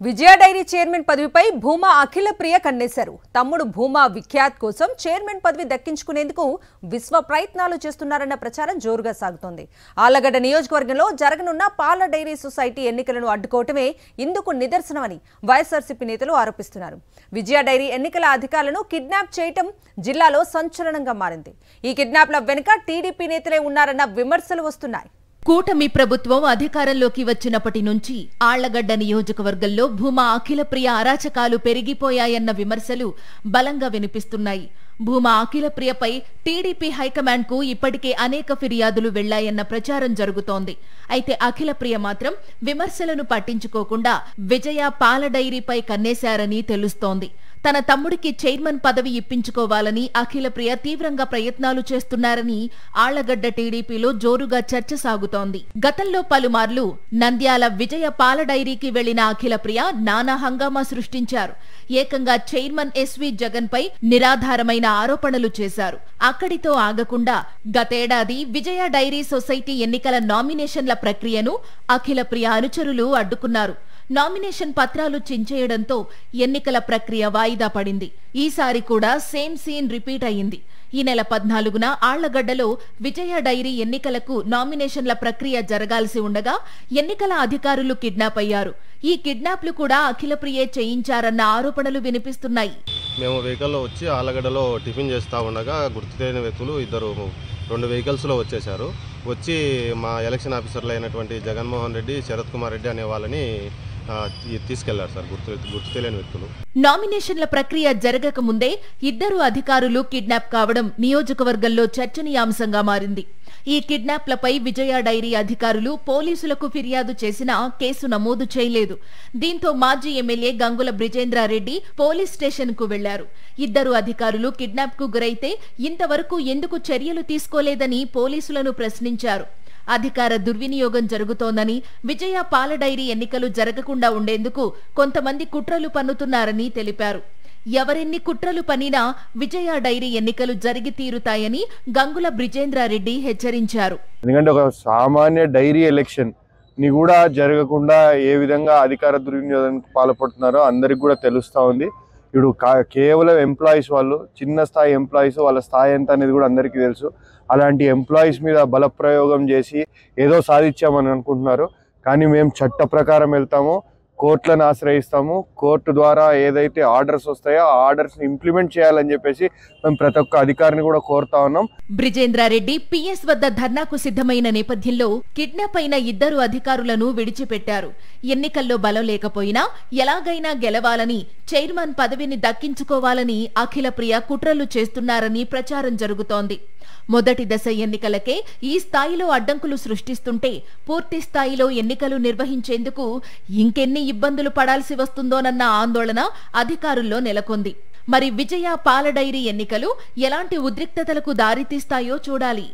విజయ dairy chairman పదవిపై Bhuma Akhila Priya కన్నేశారు. తమ్ముడు భూమా విఖ్యాత్ కోసం chairman పదవి దక్కించుకునేందుకు విశ్వ ప్రయత్నాలు చేస్తున్నారన్న ప్రచారం జోరుగా సాగుతోంది. ఆళ్లగడ్డ నియోజకవర్గంలో జరగనున్న పాల డైరీ సొసైటీ ఎన్నికలను అడ్డుకోవటమే ఇందుకు నిదర్శనమని వైఎస్ఆర్సీపీ నేతలు ఆరోపిస్తున్నారు. విజయ డైరీ ఎన్నికల అధికారులను కిడ్నాప్ చేయటం జిల్లాలో సంచలనంగా మారింది. ఈ కిడ్నాప్ల వెనుక టీడీపీ నేతలే ఉన్నారన్న విమర్శలు వస్తున్నాయి. కూటమి ప్రభుత్వం అధికారంలోకి వచ్చినప్పటి నుంచి ఆళ్లగడ్డ నియోజకవర్గంలో భూమా అఖిల ప్రియ అరాచకాలు పెరిగిపోయాయన్న విమర్శలు బలంగా వినిపిస్తున్నాయి. భూమా అఖిల ప్రియపై టీడీపీ హైకమాండ్ కు ఇప్పటికే అనేక ఫిర్యాదులు వెళ్లాయన్న ప్రచారం జరుగుతోంది. అయితే అఖిల ప్రియ మాత్రం విమర్శలను పట్టించుకోకుండా విజయ పాల డైరీపై కన్నేశారని తెలుస్తోంది. తన తమ్ముడికి చైర్మన్ పదవి ఇప్పించుకోవాలని అఖిల ప్రియ తీవ్రంగా ప్రయత్నాలు చేస్తున్నారని ఆళ్లగడ్డ టీడీపీలో జోరుగా చర్చ సాగుతోంది. గతంలో పలుమార్లు నంద్యాల విజయ పాల డైరీకి వెళ్లిన అఖిల ప్రియ నానా హంగామా సృష్టించారు. ఏకంగా చైర్మన్ ఎస్వి జగన్ పై నిరాధారమైన ఆరోపణలు చేశారు. అక్కడితో ఆగకుండా గతేడాది విజయ డైరీ సొసైటీ ఎన్నికల నామినేషన్ల ప్రక్రియను అఖిల ప్రియ అనుచరులు అడ్డుకున్నారు. నామినేషన్ పత్రాలు చించేయడంతో ఎన్నికల ప్రక్రియ వాయిదా పడింది. ఈసారి కూడా సేమ్ సీన్ రిపీట్ అయింది. ఈ నెల 14న ఆళ్లగడ్డలో విజయ డైరీ ఎన్నికలకు నామినేషన్ల ప్రక్రియ జరగాల్సి ఉండగా ఎన్నికల అధికారులు కిడ్నాప్ అయ్యారు. ఈ కిడ్నాప్లు కూడా అఖిల ప్రియే చేయించారన్న ఆరోపణలు వినిపిస్తున్నాయి. మేము వెహికల్లో వచ్చి ఆళ్లగడ్డలో టిఫిన్ చేస్తూ ఉండగా గుర్తు తెలియని వ్యక్తులు రెండు వెహికల్స్లో వచ్చేశారు. వచ్చి మా ఎలక్షన్ ఆఫీసర్లు అయినటువంటి జగన్మోహన్ రెడ్డి, శరత్ కుమార్ రెడ్డి అనే వాళ్ళని తీసుకెళ్లారు సార్. గుర్తు తెలియని వ్యక్తులు. నామినేషన్ల ప్రక్రియ జరగక ముందే ఇద్దరు అధికారులు కిడ్నాప్ కావడం నియోజకవర్గంలో చర్చనీయాంశంగా మారింది. ఈ కిడ్నాప్లపై విజయ డైరీ అధికారులు పోలీసులకు ఫిర్యాదు చేసినా కేసు నమోదు చేయలేదు. దీంతో మాజీ MLA Gangula Brijendra Reddy police station కు వెళ్లారు. ఇద్దరు అధికారులు కిడ్నాప్ కు గురైతే ఇంతవరకు ఎందుకు చర్యలు తీసుకోలేదని పోలీసులను ప్రశ్నించారు. అధికార దుర్వినియోగం జరుగుతోందని, విజయ పాల డైరీ ఎన్నికలు జరగకుండా ఉండేందుకు కొంతమంది కుట్రలు పన్నుతున్నారని తెలిపారు. ఎవరెన్ని కుట్రలు పన్నినా విజయ డైరీ ఎన్నికలు జరిగి తీరుతాయని గంగుల బ్రిజేంద్రారెడ్డి హెచ్చరించారు. ఎందుకంటే ఒక సామాన్య డైరీ ఎలక్షన్ ని కూడా జరగకుండా ఏ విధంగా అధికార దుర్వినియోగానికి పాల్పడుతున్నారో అందరికి కూడా తెలుస్తా ఉంది. ఇప్పుడు కేవలం ఎంప్లాయీస్, వాళ్ళు చిన్న స్థాయి ఎంప్లాయీస్, వాళ్ళ స్థాయి ఎంత అనేది కూడా అందరికీ తెలుసు. అలాంటి ఎంప్లాయీస్ మీద బలప్రయోగం చేసి ఏదో సాధించామని అనుకుంటున్నారు. కానీ మేము చట్ట ప్రకారం వెళ్తాము, కోర్టులను ఆశ్రయిస్తాము. కోర్టు ద్వారా ఏదైతే ఆర్డర్స్ వస్తాయో ఆ ఆర్డర్స్ ని ఇంప్లిమెంట్ చేయాలని చెప్పేసి మేము ప్రతి ఒక్క అధికారిని కూడా కోరుతా ఉన్నాం. బ్రిజేంద్రారెడ్డి పిఎస్ వద్ద ధర్నాకు సిద్ధమైన నేపథ్యంలో కిడ్నాప్ అయిన ఇద్దరు అధికారులను విడిచిపెట్టారు. ఎన్నికల్లో బలం లేకపోయినా ఎలాగైనా గెలవాలని, చైర్మన్ పదవిని దక్కించుకోవాలని అఖిల ప్రియ కుట్రలు చేస్తున్నారని ప్రచారం జరుగుతోంది. మొదటి దశ ఎన్నికలకే ఈ స్థాయిలో అడ్డంకులు సృష్టిస్తుంటే పూర్తి స్థాయిలో ఎన్నికలు నిర్వహించేందుకు ఇంకెన్ని ఇబ్బందులు పడాల్సి వస్తుందోనన్న ఆందోళన అధికారుల్లో నెలకొంది. మరి విజయ పాల డైరీ ఎన్నికలు ఎలాంటి ఉద్రిక్తతలకు దారితీస్తాయో చూడాలి.